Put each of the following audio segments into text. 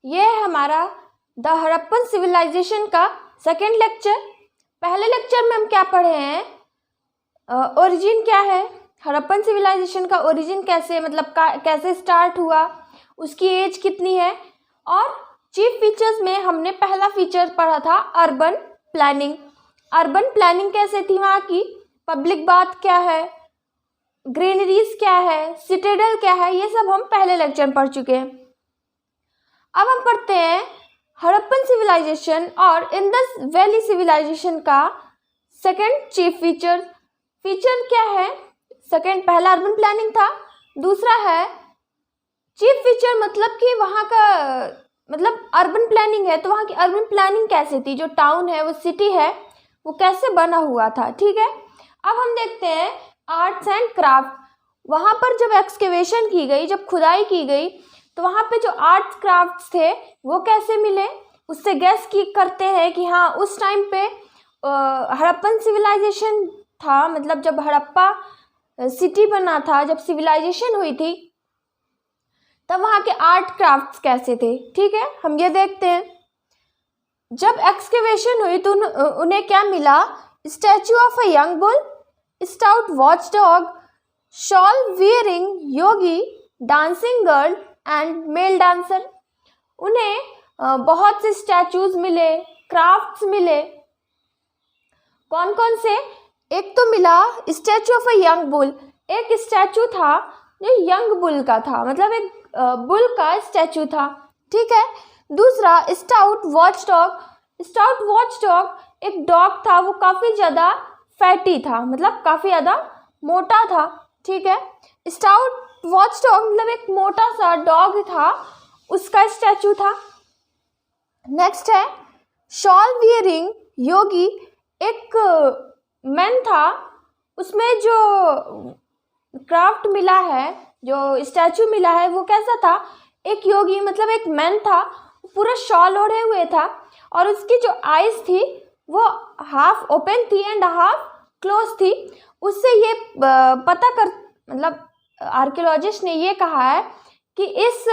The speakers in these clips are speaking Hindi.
ये है हमारा द हड़प्पन सिविलाइजेशन का सेकेंड लेक्चर। पहले लेक्चर में हम क्या पढ़े हैं, ओरिजिन क्या है, हड़प्पन सिविलाइजेशन का ओरिजिन कैसे मतलब कैसे स्टार्ट हुआ, उसकी एज कितनी है। और चीफ फीचर्स में हमने पहला फीचर पढ़ा था अर्बन प्लानिंग। अर्बन प्लानिंग कैसे थी वहाँ की, पब्लिक बात क्या है, ग्रेनरीज क्या है, सिटेडल क्या है, ये सब हम पहले लेक्चर में पढ़ चुके हैं। अब हम पढ़ते हैं हड़प्पन सिविलाइजेशन और इंडस वैली सिविलाइजेशन का सेकंड चीफ फीचर। फीचर क्या है, सेकंड पहला अर्बन प्लानिंग था, दूसरा है चीफ फीचर मतलब कि वहाँ का मतलब अर्बन प्लानिंग है तो वहाँ की अर्बन प्लानिंग कैसे थी, जो टाउन है वो सिटी है वो कैसे बना हुआ था। ठीक है, अब हम देखते हैं आर्ट्स एंड क्राफ्ट। वहाँ पर जब एक्सकेवेशन की गई, जब खुदाई की गई तो वहाँ पे जो आर्ट्स क्राफ्ट्स थे वो कैसे मिले, उससे गैस की करते हैं कि हाँ उस टाइम पे हड़प्पन सिविलाइजेशन था, मतलब जब हड़प्पा सिटी बना था, जब सिविलाइजेशन हुई थी तब वहाँ के आर्ट क्राफ्ट्स कैसे थे। ठीक है, हम ये देखते हैं। जब एक्सकेवेशन हुई तो उन्हें क्या मिला, statue of a young bull, stout watch dog, shawl wearing yogi, dancing girl and male dancer. उन्हें बहुत से स्टैचूज मिले, क्राफ्ट्स मिले। कौन कौन से, एक तो मिला statue of a young bull, एक स्टैचू था जो यंग बुल का था, मतलब एक बुल का स्टैचू था। ठीक है, दूसरा stout watch dog. Stout watch dog एक डॉग था, वो काफ़ी ज़्यादा फैटी था, मतलब काफ़ी ज़्यादा मोटा था। ठीक है, स्टाउट वॉच डॉग मतलब एक मोटा सा डॉग था, उसका स्टैचू था। नेक्स्ट है शॉल वियरिंग योगी, एक मैन था, उसमें जो क्राफ्ट मिला है, जो स्टैचू मिला है वो कैसा था, एक योगी मतलब एक मैन था, पूरा शॉल ओढ़े हुए था और उसकी जो आइज़ थी वो हाफ ओपन थी एंड हाफ क्लोज थी। उससे ये पता कर मतलब आर्कियोलॉजिस्ट ने ये कहा है कि इस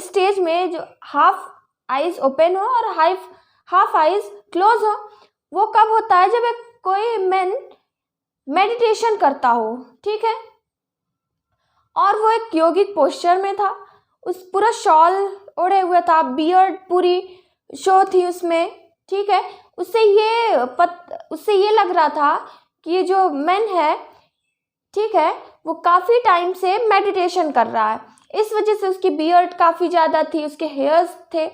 स्टेज में जो हाफ आइज़ ओपन हो और हाफ आइज़ क्लोज हो वो कब होता है, जब एक कोई मैन मेडिटेशन करता हो। ठीक है, और वो एक योगिक पोस्चर में था, उस पूरा शॉल ओढ़े हुए था, बियर्ड पूरी शो थी उसमें। ठीक है, उससे ये लग रहा था कि ये जो मैन है, ठीक है, वो काफ़ी टाइम से मेडिटेशन कर रहा है, इस वजह से उसकी बियर्ड काफ़ी ज़्यादा थी, उसके हेयर्स थे।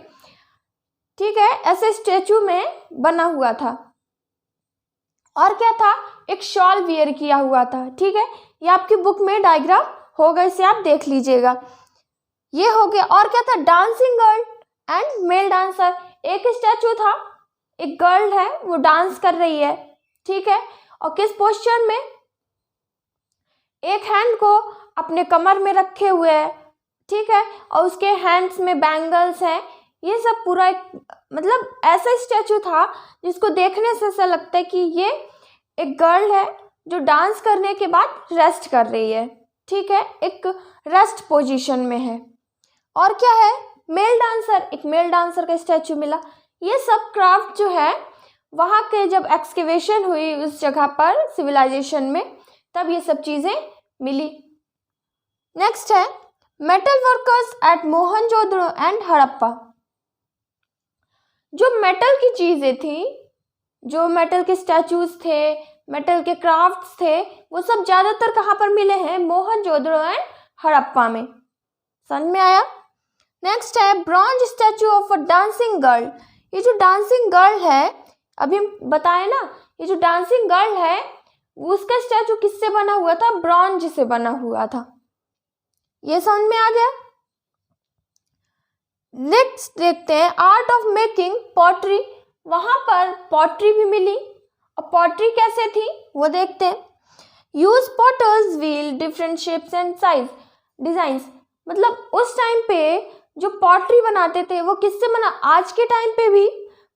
ठीक है, ऐसे स्टैचू में बना हुआ था। और क्या था, एक शॉल वियर किया हुआ था। ठीक है, ये आपकी बुक में डायग्राम होगा, इसे आप देख लीजिएगा। ये हो गया। और क्या था, dancing girl and male dancer. एक स्टैचू था, एक गर्ल है वो डांस कर रही है। ठीक है, और किस पोस्चर में, एक हैंड को अपने कमर में रखे हुए है। ठीक है, और उसके हैंड्स में बैंगल्स हैं। ये सब पूरा एक मतलब ऐसा स्टैचू था जिसको देखने से ऐसा लगता है कि ये एक गर्ल है जो डांस करने के बाद रेस्ट कर रही है। ठीक है, एक रेस्ट पोजीशन में है। और क्या है, मेल डांसर, एक मेल डांसर का स्टैचू मिला। ये सब क्राफ्ट जो है वहाँ के जब एक्सकेवेशन हुई उस जगह पर सिविलाइजेशन में, तब ये सब चीज़ें मिली। नेक्स्ट है metal workers at Mohenjodaro and Harappa. जो मेटल की चीज़ें थी, जो मेटल के स्टैचूज थे, मेटल के क्राफ्ट्स थे, वो सब ज़्यादातर कहाँ पर मिले हैं, मोहनजोदड़ो एंड हड़प्पा में। समझ में आया। नेक्स्ट है bronze statue of a dancing girl. ये जो डांसिंग गर्ल है, अभी हम बताए ना, ये जो डांसिंग गर्ल है उसका स्टैचू किससे बना हुआ था, ब्रॉन्ज से बना हुआ था। ये समझ में आ गया। नेक्स्ट देखते हैं आर्ट ऑफ मेकिंग पॉटरी। वहाँ पर पॉटरी भी मिली, और पॉटरी कैसे थी वो देखते हैं। Use potters wheel, different shapes and size designs. मतलब उस टाइम पे जो पॉटरी बनाते थे वो किससे बना, आज के टाइम पे भी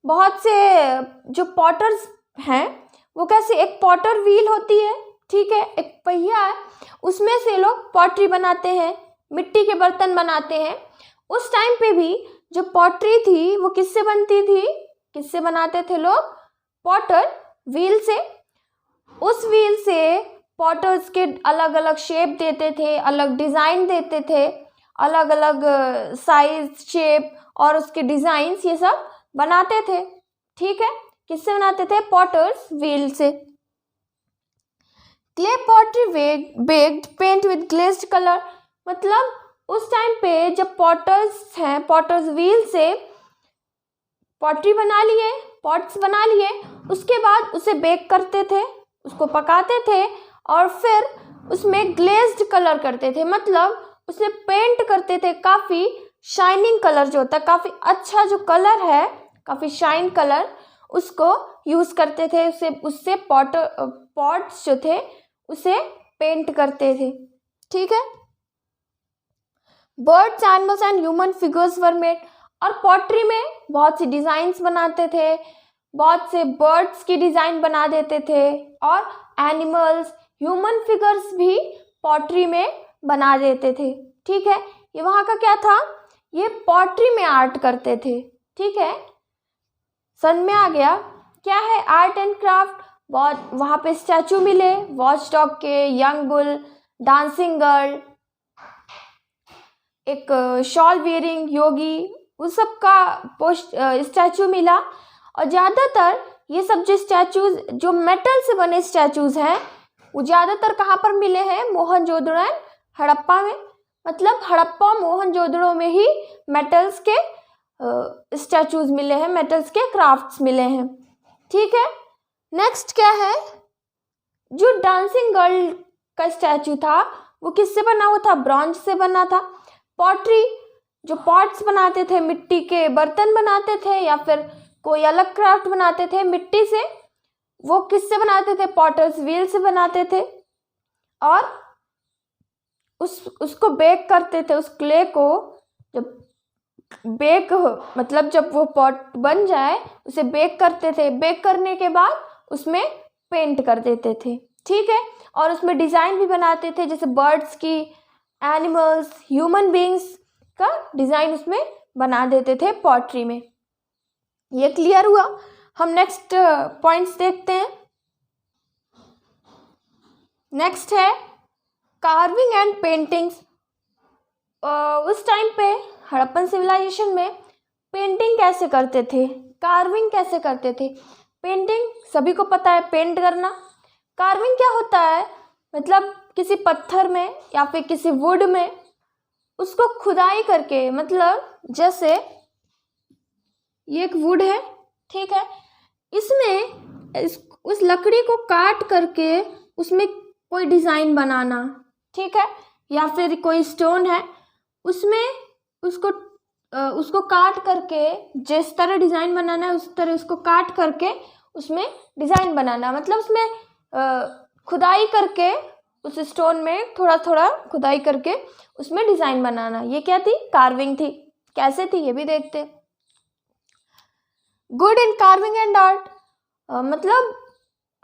बहुत से जो पॉटर्स हैं वो कैसे, एक पॉटर व्हील होती है, ठीक है, एक पहिया है, उसमें से लोग पॉटरी बनाते हैं, मिट्टी के बर्तन बनाते हैं। उस टाइम पे भी जो पॉटरी थी वो किससे बनती थी, किससे बनाते थे लोग, पॉटर व्हील से। उस व्हील से पॉटर्स के अलग अलग शेप देते थे, अलग डिज़ाइन देते थे, अलग अलग साइज, शेप और उसके डिज़ाइंस ये सब बनाते थे। ठीक है, किससे बनाते थे, पॉटर्स व्हील से। Clay pottery baked paint with glazed colour, मतलब उस टाइम पे जब पॉटर्स हैं, पॉटर्स व्हील से पॉटरी बना लिए, पॉट्स बना लिए, उसके बाद उसे बेक करते थे, उसको पकाते थे और फिर उसमें ग्लेज्ड कलर करते थे, मतलब उसे पेंट करते थे। काफ़ी शाइनिंग कलर जो होता है, काफ़ी अच्छा जो कलर है, काफ़ी शाइन कलर, उसको यूज़ करते थे। उससे पॉट्स जो थे उसे पेंट करते थे। ठीक है, birds, animals and human figures were made, और पॉटरी में बहुत सी डिज़ाइंस बनाते थे, बहुत से बर्ड्स की डिज़ाइन बना देते थे और एनिमल्स, ह्यूमन फिगर्स भी पॉटरी में बना देते थे। ठीक है, ये वहाँ का क्या था, ये पॉटरी में आर्ट करते थे। ठीक है, सन में आ गया, क्या है, आर्ट एंड क्राफ्ट। बहुत वहाँ पे स्टैचू मिले, वॉच डॉग के, यंग बुल, डांसिंग गर्ल, एक शॉल वियरिंग योगी, उस सब का स्टैचू मिला। और ज़्यादातर ये सब जो स्टैचूज, जो मेटल से बने स्टैचूज हैं, वो ज़्यादातर कहाँ पर मिले हैं, मोहनजोदड़ो एंड हड़प्पा में। मतलब हड़प्पा मोहनजोदड़ो में ही मेटल्स के स्टैचूज मिले हैं, मेटल्स के क्राफ्ट्स मिले हैं। ठीक है, नेक्स्ट क्या है, जो डांसिंग गर्ल का स्टैचू था वो किससे बना हुआ था, ब्रॉन्ज से बना था। पॉटरी, जो पॉट्स बनाते थे, मिट्टी के बर्तन बनाते थे या फिर कोई अलग क्राफ्ट बनाते थे मिट्टी से, वो किससे बनाते थे, पॉटर्स व्हील से बनाते थे। और उसको बेक करते थे, उस क्ले को जब बेक, मतलब जब वो पॉट बन जाए उसे बेक करते थे, बेक करने के बाद उसमें पेंट कर देते थे। ठीक है, और उसमें डिज़ाइन भी बनाते थे, जैसे बर्ड्स की, एनिमल्स, ह्यूमन बीइंग्स का डिज़ाइन उसमें बना देते थे पॉटरी में। ये क्लियर हुआ। हम नेक्स्ट पॉइंट्स देखते हैं। नेक्स्ट है कार्विंग एंड पेंटिंग्स। उस टाइम पे हड़प्पन सिविलाइजेशन में पेंटिंग कैसे करते थे, कार्विंग कैसे करते थे। पेंटिंग सभी को पता है, पेंट करना। कार्विंग क्या होता है, मतलब किसी पत्थर में या फिर किसी वुड में उसको खुदाई करके, मतलब जैसे ये एक वुड है, ठीक है, इसमें उस लकड़ी को काट करके उसमें कोई डिज़ाइन बनाना, ठीक है, या फिर कोई स्टोन है उसमें उसको काट करके जिस तरह डिज़ाइन बनाना है उस तरह उसको काट करके उसमें डिज़ाइन बनाना, मतलब उसमें खुदाई करके उस स्टोन में थोड़ा थोड़ा खुदाई करके उसमें डिज़ाइन बनाना। ये क्या थी, कार्विंग थी। कैसे थी ये भी देखते। Good in carving and art, मतलब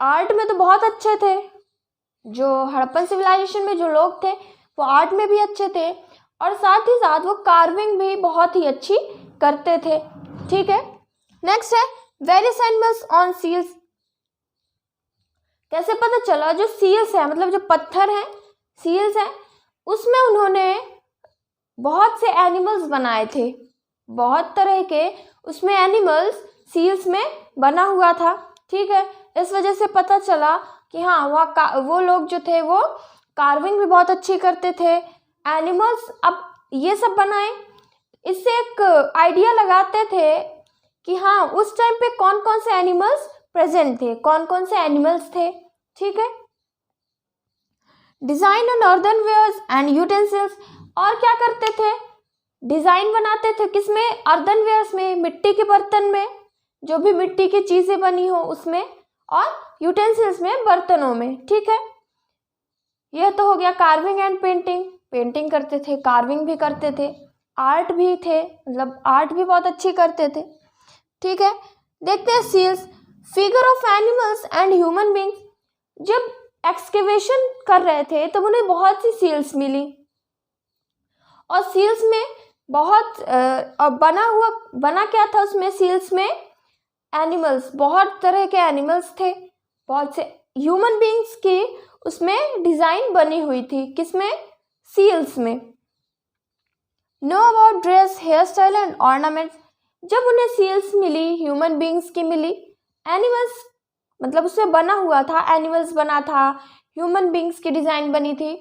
आर्ट में तो बहुत अच्छे थे। जो हड़प्पन सिविलाइजेशन में जो लोग थे वो आर्ट में भी अच्छे थे और साथ ही साथ वो कार्विंग भी बहुत ही अच्छी करते थे। ठीक है, नेक्स्ट है वेरियस एनिमल्स ऑन सील्स। कैसे पता चला, जो सील्स है मतलब जो पत्थर हैं, सील्स हैं, उसमें उन्होंने बहुत से एनिमल्स बनाए थे, बहुत तरह के उसमें एनिमल्स सील्स में बना हुआ था। ठीक है, इस वजह से पता चला कि हाँ वो लोग जो थे वो कार्विंग भी बहुत अच्छी करते थे, एनिमल्स अब ये सब बनाए। इससे एक आइडिया लगाते थे कि हाँ उस टाइम पे कौन कौन से एनिमल्स प्रेजेंट थे, कौन कौन से एनिमल्स थे। ठीक है, डिज़ाइन ऑन अर्थनवेयर्स एंड यूटेंसिल्स, और क्या करते थे, डिज़ाइन बनाते थे किसमें, अर्थनवेयर्स में, मिट्टी के बर्तन में, जो भी मिट्टी की चीज़ें बनी हो उसमें, और यूटेंसिल्स में, बर्तनों में। ठीक है, यह तो हो गया कार्विंग एंड पेंटिंग। पेंटिंग करते थे, कार्विंग भी करते थे, आर्ट भी थे, मतलब आर्ट भी बहुत अच्छी करते थे। ठीक है, देखते हैं seals, figure of animals and human beings. जब एक्सकेवेशन कर रहे थे तब उन्हें बहुत सी सील्स मिली और सील्स में बहुत और बना क्या था उसमें, सील्स में एनिमल्स, बहुत तरह के एनिमल्स थे, बहुत से ह्यूमन बीइंग्स की उसमें डिज़ाइन बनी हुई थी, किसमें, सील्स में। Know about dress, hair style and ornaments, जब उन्हें सील्स मिली, ह्यूमन बीइंग्स की मिली, एनिमल्स मतलब उसमें बना हुआ था, एनिमल्स बना था, ह्यूमन बीइंग्स की डिज़ाइन बनी थी,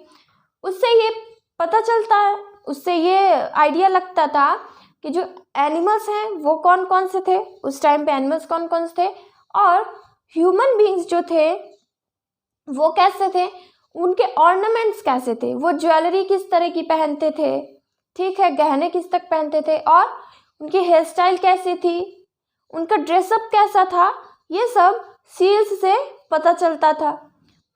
उससे ये पता चलता है, उससे ये आइडिया लगता था कि जो एनिमल्स हैं वो कौन कौन से थे, उस टाइम पे एनिमल्स कौन कौन से थे, और ह्यूमन बीइंग्स जो थे वो कैसे थे, उनके ऑर्नामेंट्स कैसे थे, वो ज्वेलरी किस तरह की पहनते थे, ठीक है, गहने किस तक पहनते थे, और उनकी हेयर स्टाइल कैसी थी, उनका ड्रेसअप कैसा था, ये सब सील्स से पता चलता था।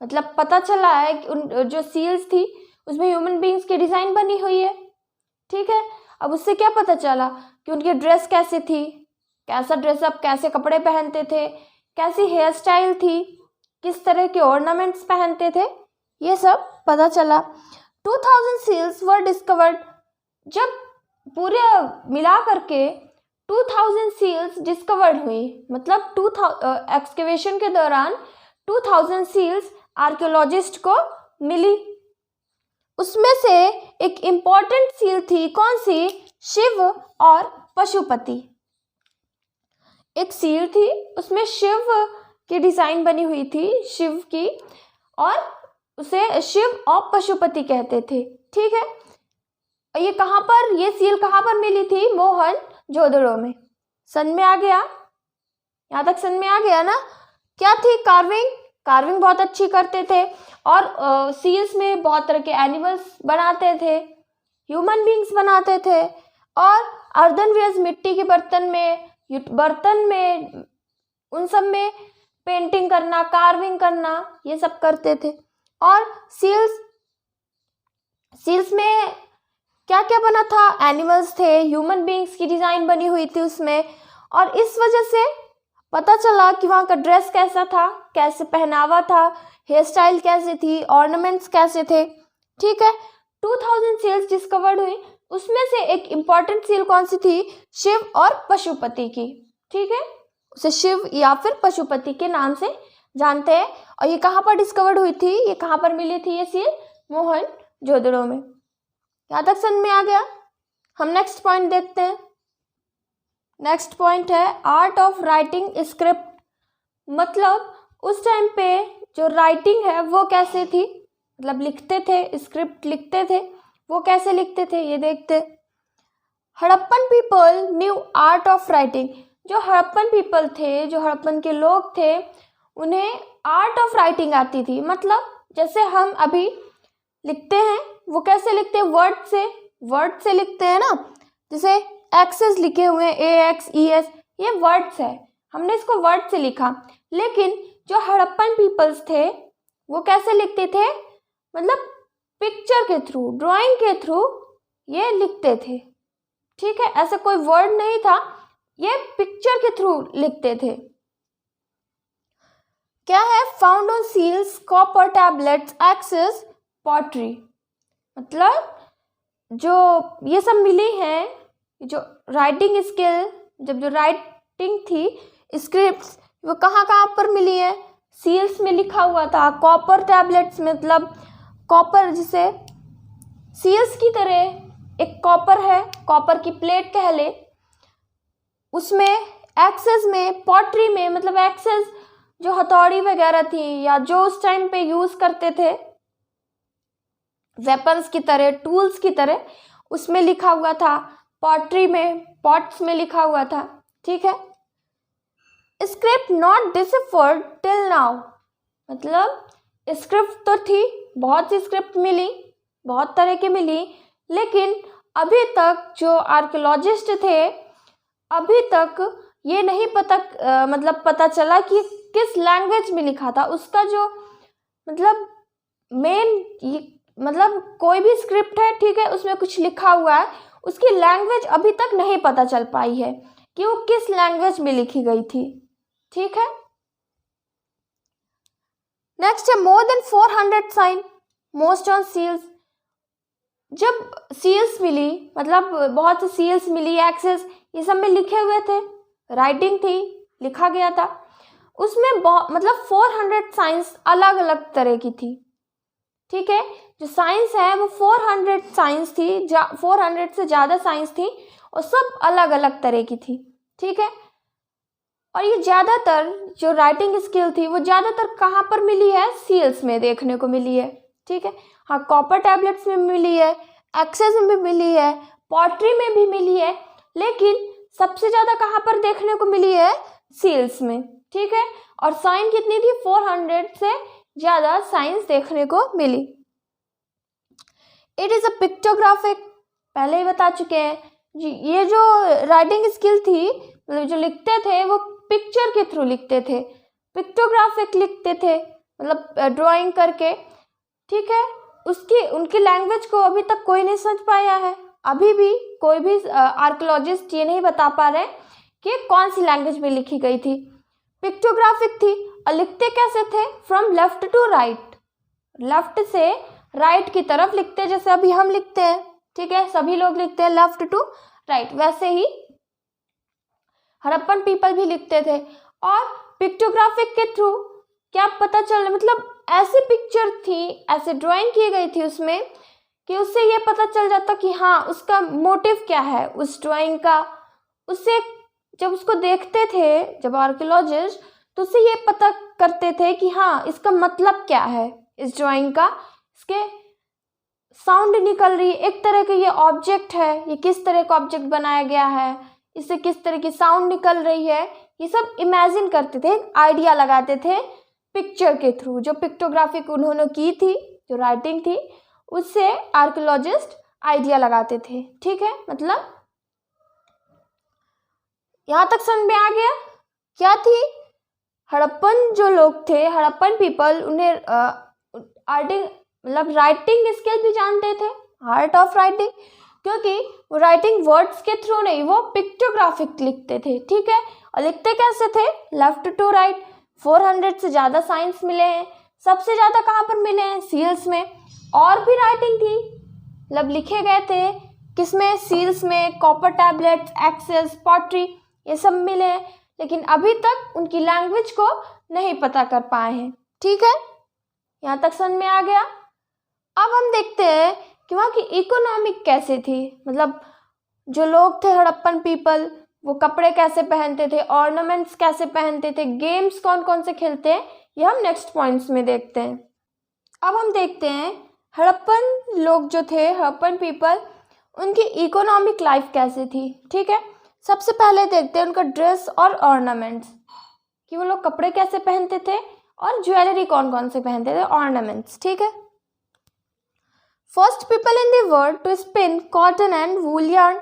मतलब पता चला है कि उन जो सील्स थी उसमें ह्यूमन बीइंग्स की डिज़ाइन बनी हुई है, ठीक है। अब उससे क्या पता चला कि उनकी ड्रेस कैसी थी, कैसा ड्रेसअप, कैसे कपड़े पहनते थे, कैसी हेयर स्टाइल थी, किस तरह के ऑर्नामेंट्स पहनते थे, ये सब पता चला। 2000 सील्स वर डिस्कवर्ड, जब पूरे मिला करके 2000 सील्स डिस्कवर्ड हुई, मतलब 2000 एक्सकेवेशन के दौरान 2000 सील्स आर्कियोलॉजिस्ट को मिली। उसमें से एक इम्पॉर्टेंट सील थी, कौन सी, शिव और पशुपति। एक सील थी उसमें शिव की डिज़ाइन बनी हुई थी, शिव की, और उसे शिव और पशुपति कहते थे, ठीक है। ये कहाँ पर, ये सील कहाँ पर मिली थी, मोहनजोदड़ो में। सन में आ गया, यहाँ तक सन में आ गया ना। क्या थी, कार्विंग बहुत अच्छी करते थे, और सील्स में बहुत तरह के एनिमल्स बनाते थे, ह्यूमन बीइंग्स बनाते थे, और अर्दनवेयर्स, मिट्टी के बर्तन में उन सब में पेंटिंग करना, कार्विंग करना, ये सब करते थे। और सील्स में क्या क्या बना था, एनिमल्स थे, ह्यूमन बीइंग्स की डिज़ाइन बनी हुई थी उसमें, और इस वजह से पता चला कि वहाँ का ड्रेस कैसा था, कैसे पहनावा था, हेयर स्टाइल कैसी थी, ऑर्नामेंट्स कैसे थे, ठीक है। 2000 सील्स डिस्कवर्ड हुई, उसमें से एक इम्पॉर्टेंट सील कौन सी थी, शिव और पशुपति की, ठीक है। उसे शिव या फिर पशुपति के नाम से जानते हैं। और ये कहाँ पर डिस्कवर्ड हुई थी, ये कहाँ पर मिली थी ये सील, मोहनजोदड़ो में। यहाँ तक समझ में आ गया। हम नेक्स्ट पॉइंट देखते हैं। नेक्स्ट पॉइंट है आर्ट ऑफ राइटिंग स्क्रिप्ट, मतलब उस टाइम पे जो राइटिंग है वो कैसे थी, मतलब लिखते थे, स्क्रिप्ट लिखते थे, वो कैसे लिखते थे ये देखते। Harappan people new art of writing, जो हड़प्पन पीपल थे, जो हड़प्पन के लोग थे, उन्हें आर्ट ऑफ राइटिंग आती थी। मतलब जैसे हम अभी लिखते हैं वो कैसे लिखते हैं, वर्ड से लिखते हैं ना, जैसे एक्सेस लिखे हुए हैं, AXES, ये वर्ड्स है, हमने इसको वर्ड से लिखा। लेकिन जो हड़प्पन पीपल्स थे वो कैसे लिखते थे, मतलब पिक्चर के थ्रू, ड्राइंग के थ्रू ये लिखते थे, ठीक है। ऐसा कोई वर्ड नहीं था, ये पिक्चर के थ्रू लिखते थे। क्या है, found on seals, copper tablets, axes, pottery, मतलब जो ये सब मिली हैं, जो राइटिंग स्किल, जब जो राइटिंग थी, स्क्रिप्ट्स, वो कहाँ कहाँ पर मिली है, सील्स में लिखा हुआ था, कॉपर टैबलेट्स, मतलब कॉपर, जिसे सील्स की तरह एक कॉपर है, कॉपर की प्लेट कह ले, उसमें, एक्सेस में, पॉटरी में, मतलब एक्सेस जो हथौड़ी वगैरह थी, या जो उस टाइम पे यूज़ करते थे वेपन्स की तरह, टूल्स की तरह, उसमें लिखा हुआ था। पॉटरी में, पॉट्स में लिखा हुआ था, ठीक है। Script not deciphered till now, मतलब स्क्रिप्ट तो थी, बहुत सी स्क्रिप्ट मिली, बहुत तरह की मिली, लेकिन अभी तक जो आर्कियोलॉजिस्ट थे, अभी तक ये नहीं पता मतलब पता चला कि किस लैंग्वेज में लिखा था, उसका जो मतलब मेन, मतलब कोई भी स्क्रिप्ट है, ठीक है, उसमें कुछ लिखा हुआ है, उसकी लैंग्वेज अभी तक नहीं पता चल पाई है कि वो किस लैंग्वेज में लिखी गई थी, ठीक है। नेक्स्ट है more than 400 sign, most on seals, जब सील्स मिली, मतलब बहुत सी सील्स मिली, एक्सेस, ये सब में लिखे हुए थे, राइटिंग थी, लिखा गया था, उसमें बहुत मतलब 400 साइंस अलग अलग तरह की थी। ठीक है, जो साइंस है वो 400 साइंस थी, 400 से ज़्यादा साइंस थी और सब अलग अलग तरह की थी। ठीक है, और ये ज़्यादातर जो राइटिंग स्किल थी वो ज़्यादातर कहाँ पर मिली है? सील्स में देखने को मिली है। ठीक है, हाँ, कॉपर टैबलेट्स में मिली है, एक्सेस में भी मिली है, पॉटरी में भी मिली है, लेकिन सबसे ज़्यादा कहाँ पर देखने को मिली है? सील्स में। ठीक है, और साइन कितनी थी? 400 से ज़्यादा साइंस देखने को मिली। इट इज़ अ पिक्टोग्राफिक, पहले ही बता चुके हैं जी। ये जो राइटिंग स्किल थी, मतलब जो लिखते थे वो पिक्चर के थ्रू लिखते थे, पिक्टोग्राफिक लिखते थे, मतलब ड्राइंग करके। ठीक है, उनकी लैंग्वेज को अभी तक कोई नहीं समझ पाया है। अभी भी कोई भी आर्कियोलॉजिस्ट ये नहीं बता पा रहे कि कौन सी लैंग्वेज में लिखी गई थी। पिक्टोग्राफिक थी और लिखते कैसे थे? From left to right, left से राइट की तरफ लिखते, जैसे अभी हम लिखते हैं। ठीक है, सभी लोग लिखते हैं लेफ्ट टू राइट, वैसे ही हड़प्पन पीपल भी लिखते थे। और पिक्टोग्राफिक के थ्रू क्या पता चल, मतलब ऐसी पिक्चर थी, ऐसे ड्राइंग की गई थी उसमें कि उससे ये पता चल जाता कि हाँ, उसका मोटिव क्या है उस ड्राइंग का। उससे जब उसको देखते थे जब आर्कियोलॉजिस्ट, तो उससे ये पता करते थे कि हाँ, इसका मतलब क्या है इस ड्राइंग का, इसके साउंड निकल रही है, एक तरह का ये ऑब्जेक्ट है, ये किस तरह का ऑब्जेक्ट बनाया गया है, इससे किस तरह की साउंड निकल रही है, ये सब इमेजिन करते थे, आइडिया लगाते थे पिक्चर के थ्रू। जो पिक्टोग्राफिक उन्होंने की थी, जो राइटिंग थी, उससे आर्कियोलॉजिस्ट आइडिया लगाते थे। ठीक है, मतलब यहाँ तक समझ में आ गया क्या थी? हड़प्पन जो लोग थे, हड़प्पन पीपल, उन्हें आर्टिंग मतलब राइटिंग स्किल भी जानते थे, आर्ट ऑफ राइटिंग, क्योंकि वो राइटिंग वर्ड्स के थ्रू नहीं, वो पिक्टोग्राफिक लिखते थे। ठीक है, और लिखते कैसे थे? Left to right. 400 से ज़्यादा साइंस मिले हैं, सबसे ज़्यादा कहाँ पर मिले हैं? सील्स में। और भी राइटिंग थी, मतलब लिखे गए थे किसमें? सील्स में, कॉपर टैबलेट्स, एक्सेस, पॉटरी, ये सब मिले हैं, लेकिन अभी तक उनकी लैंग्वेज को नहीं पता कर पाए हैं। ठीक है, यहाँ तक समझ में आ गया। अब हम देखते हैं कि वहाँ की इकोनॉमिक कैसे थी, मतलब जो लोग थे हड़प्पन पीपल, वो कपड़े कैसे पहनते थे, ऑर्नामेंट्स कैसे पहनते थे, गेम्स कौन कौन से खेलते हैं, ये हम नेक्स्ट पॉइंट्स में देखते हैं। अब हम देखते हैं हड़प्पन लोग जो थे, हड़प्पन पीपल, उनकी इकोनॉमिक लाइफ कैसे थी। ठीक है, सबसे पहले देखते हैं उनका ड्रेस और ऑर्नामेंट्स, कि वो लोग कपड़े कैसे पहनते थे और ज्वेलरी कौन कौन से पहनते थे, ऑर्नामेंट्स। ठीक है, first people in the world to spin cotton and wool yarn.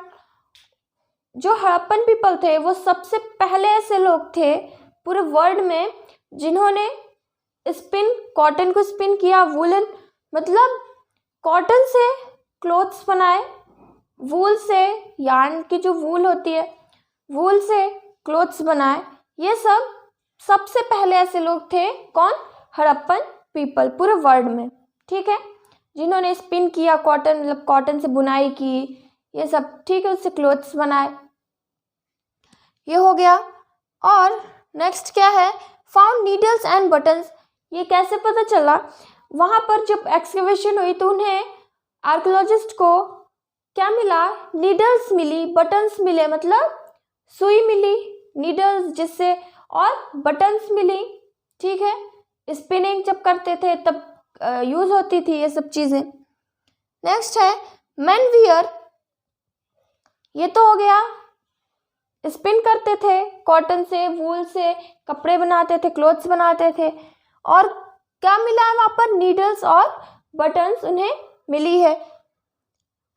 जो हड़प्पन पीपल थे वो सबसे पहले ऐसे लोग थे पूरे वर्ल्ड में जिन्होंने स्पिन, कॉटन को स्पिन किया, वूलन मतलब कॉटन से क्लोथ्स बनाए, वूल से, यार्न की जो वूल होती है, वूल से क्लोथ्स बनाए। ये सब सबसे पहले ऐसे लोग थे, कौन? हड़प्पन पीपल पूरे वर्ल्ड में। ठीक है, जिन्होंने स्पिन किया, कॉटन मतलब कॉटन से बुनाई की, ये सब। ठीक है, उससे क्लोथ्स बनाए, ये हो गया। और नेक्स्ट क्या है? Found needles and buttons. ये कैसे पता चला? वहाँ पर जब एक्सकवेशन हुई तो उन्हें, आर्कियोलॉजिस्ट को क्या मिला? नीडल्स मिली, बटन्स मिले, मतलब सुई मिली, नीडल्स जिससे, और बटन्स मिली। ठीक है, स्पिनिंग जब करते थे तब यूज़ होती थी ये सब चीज़ें। नेक्स्ट है मेन वियर। ये तो हो गया, स्पिन करते थे कॉटन से, वूल से कपड़े बनाते थे, क्लोथ्स बनाते थे। और क्या मिला है वहाँ पर? नीडल्स और बटन्स उन्हें मिली है।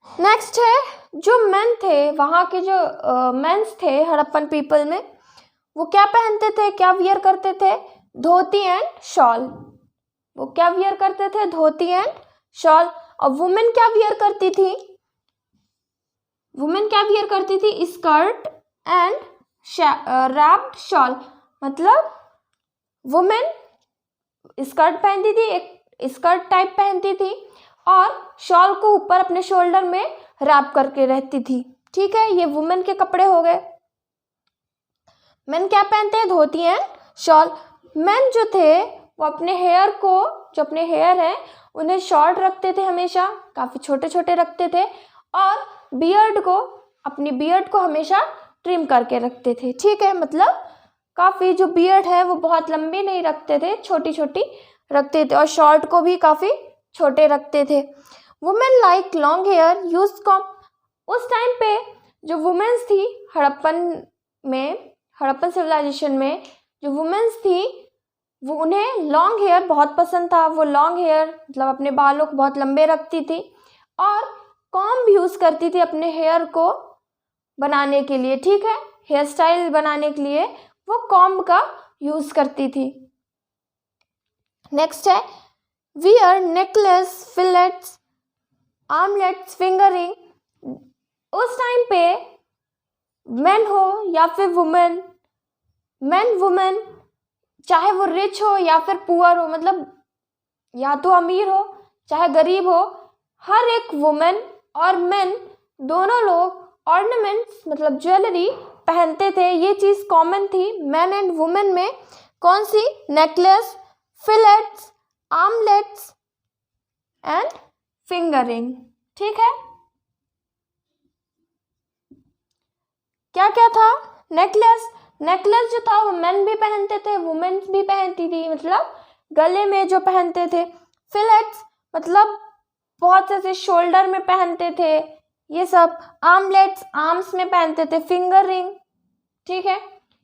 नेक्स्ट है जो मेन थे, वहाँ के जो मेंस थे हड़प्पन पीपल में, वो क्या पहनते थे, क्या वियर करते थे? धोती एंड शॉल। वो क्या वियर करते थे? धोती एंड शॉल। और वुमेन क्या वियर करती थी? वुमेन क्या वियर करती थी? Skirt and wrapped shawl. मतलब वुमेन स्कर्ट पहनती थी, एक स्कर्ट टाइप पहनती थी, और शॉल को ऊपर अपने शोल्डर में रैप करके रहती थी। ठीक है, ये वुमेन के कपड़े हो गए। मेन क्या पहनते हैं? धोती एंड शॉल। मेन जो थे वो अपने हेयर को, जो अपने हेयर हैं उन्हें शॉर्ट रखते थे, हमेशा काफ़ी छोटे छोटे रखते थे, और बियर्ड को, अपनी बियर्ड को हमेशा ट्रिम करके रखते थे। ठीक है, मतलब काफ़ी जो बियर्ड है वो बहुत लंबी नहीं रखते थे, छोटी छोटी रखते थे, और शॉर्ट को भी काफ़ी छोटे रखते थे। Women like long hair use comb. उस टाइम पे जो वुमेन्स थी हड़प्पन सिविलाइजेशन में जो वुमेन्स थी वो, उन्हें लॉन्ग हेयर बहुत पसंद था। वो लॉन्ग हेयर मतलब अपने बालों को बहुत लंबे रखती थी, और कॉम्ब यूज़ करती थी अपने हेयर को बनाने के लिए। ठीक है, हेयर स्टाइल बनाने के लिए वो कॉम्ब का यूज़ करती थी। नेक्स्ट है wear necklace, fillets, armlets, fingering. उस टाइम पे मेन हो या फिर वुमेन, चाहे वो रिच हो या फिर पुअर हो, मतलब या तो अमीर हो चाहे गरीब हो, हर एक वुमेन और मेन दोनों लोग ऑर्नामेंट्स मतलब ज्वेलरी पहनते थे। ये चीज़ कॉमन थी मेन एंड वुमेन में। कौन सी? Necklace, fillets, armlets and finger ring. ठीक है, क्या क्या था? नेकलेस जो था वो मेन भी पहनते थे, वुमेन्स भी पहनती थी, मतलब गले में जो पहनते थे। फिलेट्स मतलब बहुत से शोल्डर में पहनते थे ये सब। आर्मलेट्स आर्म्स में पहनते थे। फिंगर रिंग, ठीक है,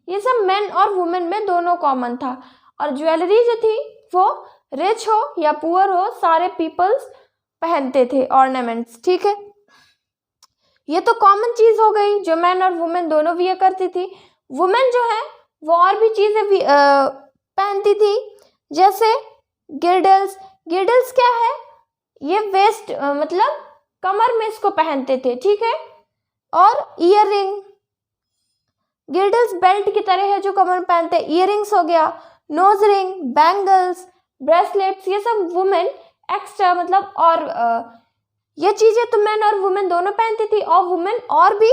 ये सब मेन और वुमेन में दोनों कॉमन था। और ज्वेलरी जो थी वो रिच हो या पुअर हो, सारे पीपल्स पहनते थे ऑर्नामेंट्स। ठीक है, ये तो कॉमन चीज़ हो गई जो मैन और वुमेन दोनों वियर करती थी। वुमेन जो है वो और भी चीज़ें पहनती थी, जैसे गिर्डल्स। गिर्डल्स क्या है? ये वेस्ट मतलब कमर में इसको पहनते थे। ठीक है, और ईयर रिंग, गिर्डल्स बेल्ट की तरह है जो कमर में पहनते हैं। ईयर रिंग्स हो गया, नोज रिंग, बैंगल्स, ब्रेसलेट्स, ये सब वुमेन एक्स्ट्रा मतलब और ये चीज़ें तो मैन और वुमेन दोनों पहनती थी, और वुमेन और भी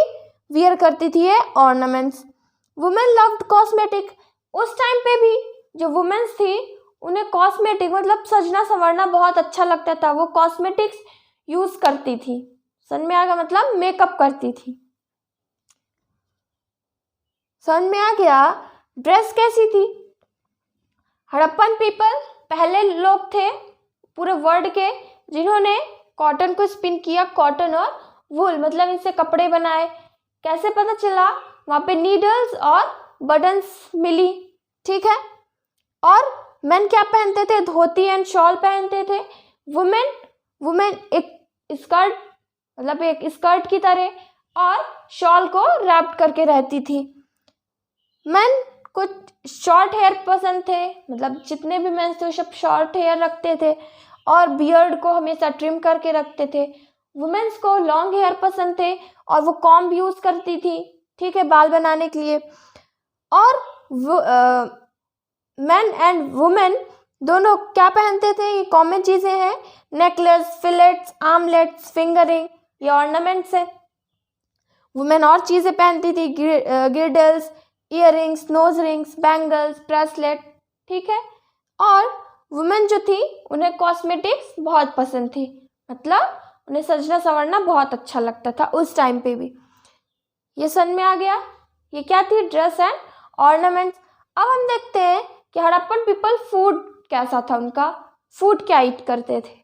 वियर करती थी ये ऑर्नामेंट्स। Women loved cosmetic. उस टाइम पे भी जो वुमेन्स थी उन्हें कॉस्मेटिक मतलब सजना संवरना बहुत अच्छा लगता था। वो कॉस्मेटिक्स यूज़ करती थी। समझ में आ गया? मतलब मेकअप करती थी। समझ में आ गया? ड्रेस कैसी थी? हड़प्पन पीपल पहले लोग थे पूरे वर्ल्ड के जिन्होंने कॉटन को स्पिन किया, कॉटन और वूल मतलब इनसे कपड़े बनाए। कैसे पता चला? वहाँ पे नीडल्स और बटन्स मिली। ठीक है, और मेन क्या पहनते थे? धोती एंड शॉल पहनते थे। वुमेन एक स्कर्ट मतलब एक स्कर्ट की तरह और शॉल को रैप्ड करके रहती थी। मेन को शॉर्ट हेयर पसंद थे, मतलब जितने भी मेन थे वो सब शॉर्ट हेयर रखते थे और बियर्ड को हमेशा ट्रिम करके रखते थे। वुमेन्स को लॉन्ग हेयर पसंद थे और वो कॉम्ब यूज़ करती थी, ठीक है, बाल बनाने के लिए। और मेन एंड वुमेन दोनों क्या पहनते थे? ये कॉमन चीज़ें हैं, नेकलेस, फिलेट्स, आर्मलेट्स, फिंगरिंग, ये ऑर्नामेंट्स है। वुमेन और चीज़ें पहनती थी, girdles, earrings, nose rings, bangles, bracelet, ठीक है। और वुमेन जो थी उन्हें कॉस्मेटिक्स बहुत पसंद थी, मतलब उन्हें सजना संवरना बहुत अच्छा लगता था उस टाइम पे भी। ये समझ में आ गया? ये क्या थी? Dress and ornaments. अब हम देखते हैं कि हड़प्पन पीपल फूड कैसा था उनका, फूड क्या ईट करते थे।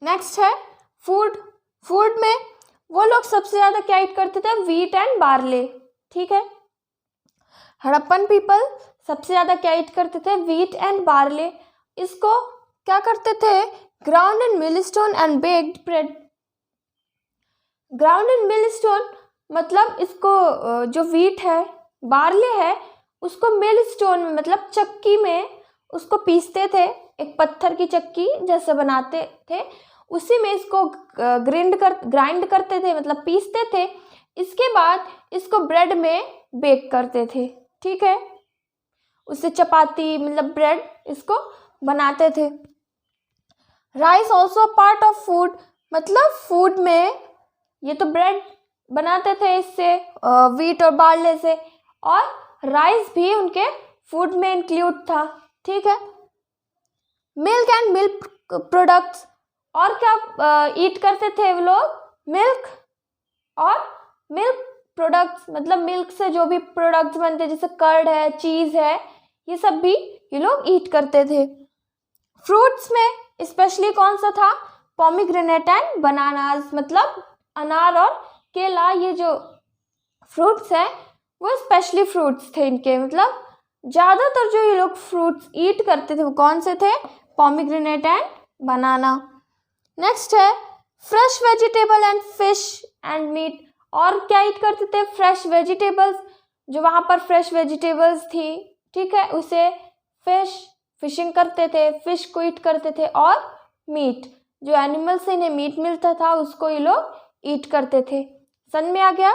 नेक्स्ट है फूड। फूड में वो लोग सबसे ज़्यादा क्या ईट करते थे? व्हीट एंड बार्ले, ठीक है। हड़प्पन पीपल सबसे ज़्यादा क्या ईट करते थे? Wheat and barley. इसको क्या करते थे? Ground and millstone and baked bread. Ground and millstone मतलब इसको जो व्हीट है, बार्ले है, उसको मिल स्टोन में मतलब चक्की में उसको पीसते थे, एक पत्थर की चक्की जैसे बनाते थे, उसी में इसको ग्राइंड करते थे, मतलब पीसते थे। इसके बाद इसको ब्रेड में बेक करते थे, ठीक है। उससे चपाती मतलब ब्रेड इसको बनाते थे। Rice also part of food, मतलब फूड में ये तो ब्रेड बनाते थे इससे, व्हीट और बार्ले से, और राइस भी उनके फूड में इंक्लूड था। ठीक है। मिल्क एंड मिल्क प्रोडक्ट्स, और क्या ईट करते थे वो लोग? मिल्क और मिल्क प्रोडक्ट्स, मतलब मिल्क से जो भी प्रोडक्ट्स बनते हैं जैसे कर्ड है, चीज़ है, ये सब भी ये लोग ईट करते थे। फ्रूट्स में स्पेशली कौन सा था? पोमीग्रेनेट एंड बनानास, मतलब अनार और केला, ये जो फ्रूट्स हैं वो स्पेशली फ्रूट्स थे इनके, मतलब ज़्यादातर जो ये लोग फ्रूट्स ईट करते थे वो कौन से थे? Pomegranate and banana. नेक्स्ट है fresh vegetable and fish and meat, और क्या ईट करते थे? फ्रेश वेजिटेबल्स, जो वहाँ पर फ्रेश वेजिटेबल्स थी, ठीक है, उसे फिशिंग करते थे, फिश को ईट करते थे, और मीट, जो एनिमल से इन्हें मीट मिलता था उसको ये लोग ईट करते थे। समझ में आ गया?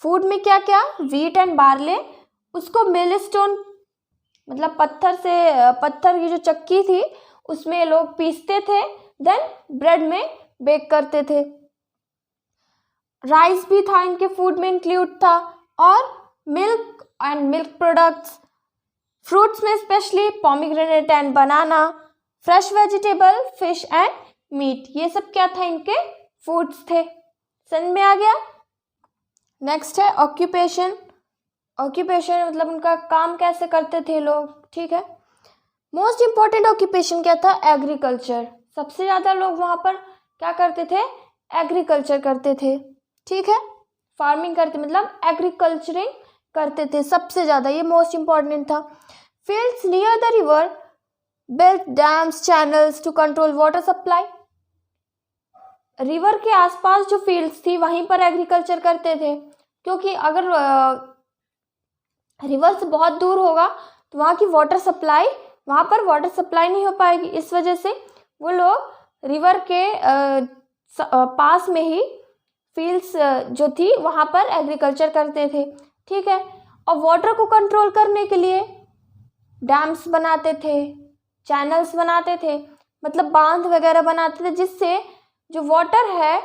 फूड में क्या क्या? व्हीट एंड बार्ले, उसको मिल स्टोन, मतलब पत्थर की जो चक्की थी उसमें लोग पीसते थे, देन ब्रेड में बेक करते थे। राइस भी था इनके फूड में इंक्लूड था, और milk and milk products, fruits में specially pomegranate and banana, fresh vegetable, fish and meat, ये सब क्या था? इनके फूड्स थे। समझ में आ गया? नेक्स्ट है ऑक्यूपेशन। ऑक्यूपेशन मतलब उनका काम कैसे करते थे लोग, ठीक है। मोस्ट इम्पॉर्टेंट ऑक्यूपेशन क्या था? एग्रीकल्चर। सबसे ज़्यादा लोग वहाँ पर क्या करते थे? एग्रीकल्चर करते थे, ठीक है, फार्मिंग करते, मतलब एग्रीकल्चरिंग करते थे सबसे ज़्यादा, ये मोस्ट इम्पॉर्टेंट था। Fields near the river built dams channels to control water supply, river के आसपास जो फील्ड्स थी वहीं पर एग्रीकल्चर करते थे, क्योंकि अगर रिवर से बहुत दूर होगा तो वहाँ की वहाँ पर वाटर सप्लाई नहीं हो पाएगी, इस वजह से वो लोग रिवर के पास में ही फील्ड्स जो थी वहाँ पर एग्रीकल्चर करते थे, ठीक है। और वाटर को कंट्रोल करने के लिए डैम्स बनाते थे, चैनल्स बनाते थे, मतलब बांध वगैरह बनाते थे, जिससे जो वाटर है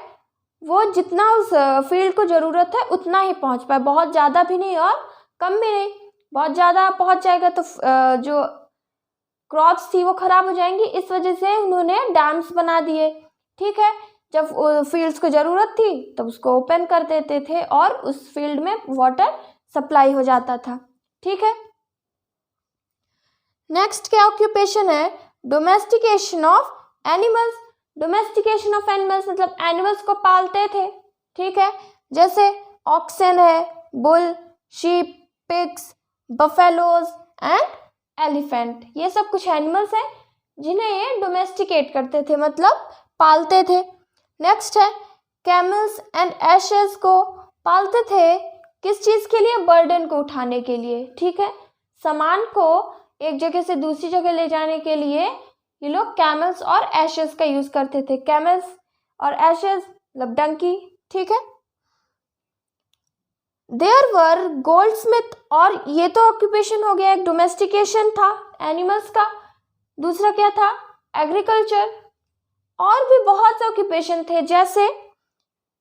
वो जितना उस फील्ड को ज़रूरत है उतना ही पहुँच पाए, बहुत ज़्यादा भी नहीं और कम भी नहीं। बहुत ज़्यादा पहुँच जाएगा तो जो क्रॉप्स थी वो ख़राब हो जाएंगी, इस वजह से उन्होंने डैम्स बना दिए, ठीक है। जब फील्ड्स को ज़रूरत थी तब उसको ओपन कर देते थे और उस फील्ड में वाटर सप्लाई हो जाता था, ठीक है। नेक्स्ट क्या ऑक्यूपेशन है? Domestication of animals. Domestication of animals मतलब एनिमल्स को पालते थे, ठीक है, जैसे ऑक्सन है, bull, sheep, pigs, buffaloes and elephant, ये सब कुछ एनिमल्स हैं जिन्हें ये डोमेस्टिकेट करते थे, मतलब पालते थे। नेक्स्ट है कैमल्स एंड एशेस को पालते थे किस चीज़ के लिए? बर्डन को उठाने के लिए, ठीक है, सामान को एक जगह से दूसरी जगह ले जाने के लिए ये लोग कैमल्स और एशेस का यूज़ करते थे। कैमल्स और एशेस मतलब डंकी, ठीक है। देयर वर गोल्ड स्मिथ, और ये तो ऑक्यूपेशन हो गया, एक डोमेस्टिकेशन था एनिमल्स का, दूसरा क्या था? एग्रीकल्चर। और भी बहुत से ऑक्यूपेशन थे, जैसे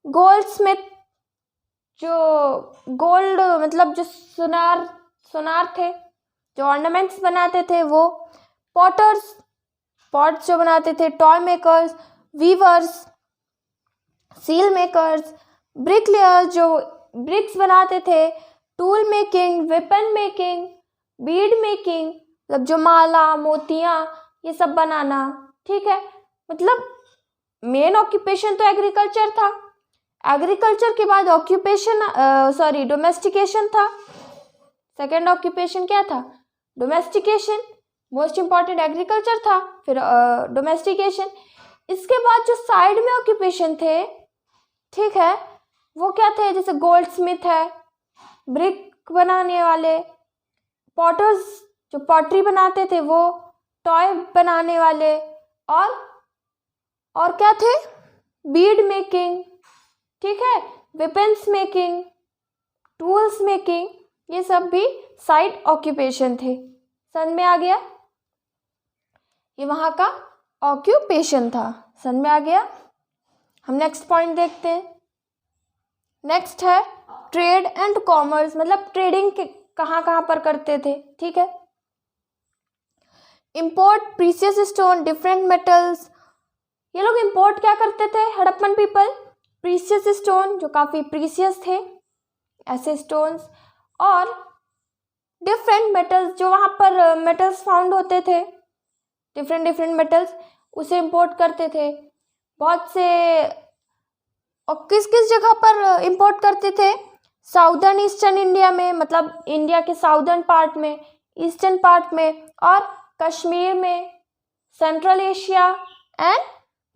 गोल्ड स्मिथ, जो गोल्ड मतलब जो सुनार थे, जो ऑर्नामेंट्स बनाते थे वो, पॉट्स जो बनाते थे, toy makers, weavers, seal makers, bricklayers जो ब्रिक्स बनाते थे, tool making, weapon making, bead making, मतलब जो माला, मोतियाँ, ये सब बनाना, ठीक है। मतलब मेन ऑक्यूपेशन तो एग्रीकल्चर था, एग्रीकल्चर के बाद डोमेस्टिकेशन था। सेकेंड ऑक्यूपेशन क्या था? डोमेस्टिकेशन। मोस्ट इम्पॉर्टेंट एग्रीकल्चर था, फिर डोमेस्टिकेशन। इसके बाद जो साइड में ऑक्यूपेशन थे, ठीक है, वो क्या थे? जैसे गोल्ड स्मिथ है, ब्रिक बनाने वाले, पॉटर्स जो पॉटरी बनाते थे वो, टॉय बनाने वाले, और क्या थे? बीड मेकिंग, ठीक है, वेपन्स मेकिंग, टूल्स मेकिंग, ये सब भी साइड ऑक्यूपेशन थे। समझ में आ गया? ये वहाँ का ऑक्यूपेशन था। समझ में आ गया। हम नेक्स्ट पॉइंट देखते हैं। नेक्स्ट है ट्रेड एंड कॉमर्स, मतलब ट्रेडिंग कहाँ कहाँ पर करते थे। ठीक है। Import precious stone, different metals, ये लोग इंपोर्ट क्या करते थे हड़प्पन पीपल? प्रीशियस स्टोन, जो काफ़ी प्रीशियस थे ऐसे स्टोन्स, और डिफरेंट मेटल्स, जो वहाँ पर मेटल्स फाउंड होते थे, डिफरेंट मेटल्स, उसे इंपोर्ट करते थे बहुत से। और किस किस जगह पर इंपोर्ट करते थे? साउदर्न ईस्टर्न इंडिया में, मतलब इंडिया के साउदर्न पार्ट में, ईस्टर्न पार्ट में, और कश्मीर में, central Asia and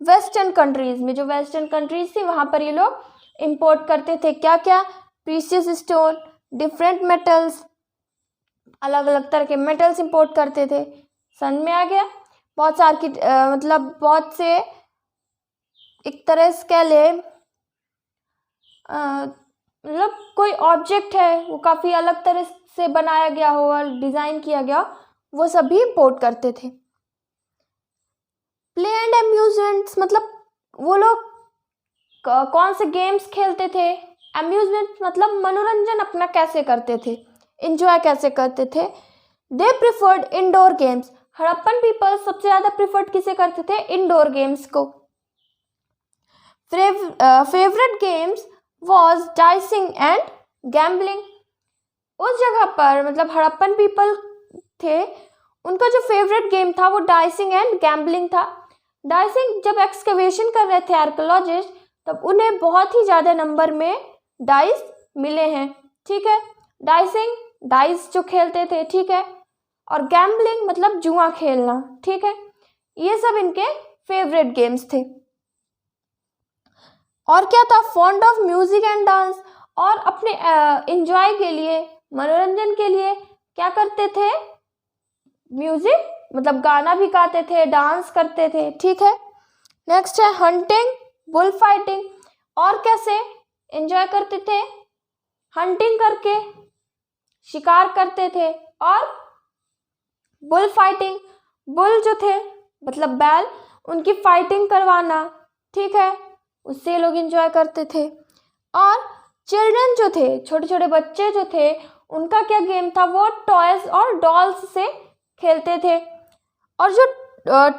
western countries में, जो वेस्टर्न कंट्रीज़ थी वहाँ पर ये लोग इंपोर्ट करते थे। क्या क्या? प्रीशियस स्टोन, डिफरेंट मेटल्स, अलग अलग तरह के मेटल्स इंपोर्ट करते थे। समझ में आ गया। बहुत सारे मतलब बहुत से, एक तरह से कह ले, मतलब कोई ऑब्जेक्ट है वो काफ़ी अलग तरह से बनाया गया हो और डिज़ाइन किया गया, वो सभी इंपोर्ट करते थे। प्ले एंड अम्यूजमेंट्स, मतलब वो लोग कौन से गेम्स खेलते थे? अम्यूजमेंट मतलब मनोरंजन अपना कैसे करते थे, इंजॉय कैसे करते थे? They preferred indoor games, Harappan people सबसे ज़्यादा प्रिफर्ड किसे करते थे? इंडोर गेम्स को। Favourite games was dicing and gambling. उस जगह पर मतलब हड़प्पन पीपल थे, उनका जो फेवरेट गेम था वो डाइसिंग एंड गैम्बलिंग था। डाइसिंग, जब एक्सकवेशन कर रहे थे आर्कियोलॉजिस्ट, तब उन्हें बहुत ही ज़्यादा नंबर में डाइस मिले हैं। ठीक है। डाइसिंग, डाइस जो खेलते थे। ठीक है। और गैम्बलिंग मतलब जुआ खेलना। ठीक है। ये सब इनके फेवरेट गेम्स थे। और क्या था? Fond of music and dance, और अपने एंजॉय के लिए, मनोरंजन के लिए क्या करते थे? म्यूजिक मतलब गाना भी गाते थे, डांस करते थे। ठीक है। नेक्स्ट है हंटिंग, बुल फाइटिंग, और कैसे एंजॉय करते थे? हंटिंग करके, शिकार करते थे, और बुल फाइटिंग, बुल जो थे मतलब बैल, उनकी फाइटिंग करवाना। ठीक है। उससे लोग एंजॉय करते थे। और चिल्ड्रन जो थे, छोटे छोटे बच्चे जो थे, उनका क्या गेम था? वो टॉयज और डॉल्स से खेलते थे। और जो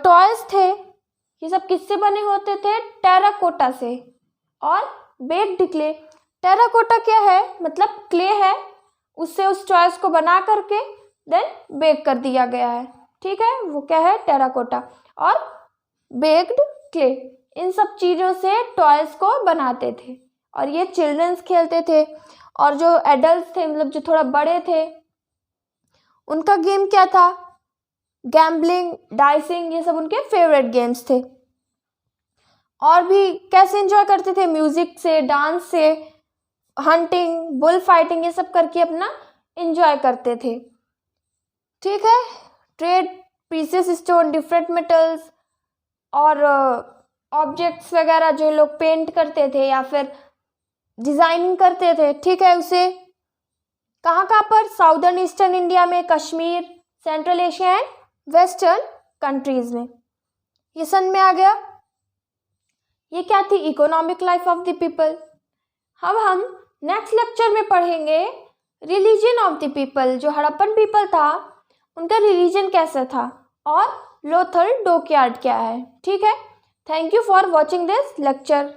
टॉयज थे ये सब किससे बने होते थे? टेराकोटा से और बेक्ड क्ले। टेराकोटा क्या है? मतलब क्ले है, उससे उस टॉयज को बना करके देन बेक कर दिया गया है। ठीक है। वो क्या है? टेराकोटा और बेक्ड क्ले, इन सब चीज़ों से टॉयज को बनाते थे और ये चिल्ड्रंस खेलते थे। और जो एडल्ट थे मतलब जो थोड़ा बड़े थे, उनका गेम क्या था? गैम्बलिंग, डाइसिंग, ये सब उनके फेवरेट गेम्स थे। और भी कैसे एंजॉय करते थे? म्यूजिक से, डांस से, हंटिंग, बुल फाइटिंग, ये सब करके अपना एंजॉय करते थे। ठीक है। Trade, precious stone, different metals और ऑब्जेक्ट्स वगैरह जो लोग पेंट करते थे या फिर डिज़ाइनिंग करते थे। ठीक है। उसे कहाँ कहाँ पर? साउदर्न ईस्टर्न इंडिया में, Kashmir, central Asia and western countries में। ये समझ में आ गया। ये क्या थी? Economic life of the people. अब हम नेक्स्ट लेक्चर में पढ़ेंगे रिलीजन ऑफ द पीपल। जो हड़प्पन पीपल था उनका रिलीजन कैसा था और लोथल डॉकयार्ड क्या है। ठीक है। Thank you for watching this lecture.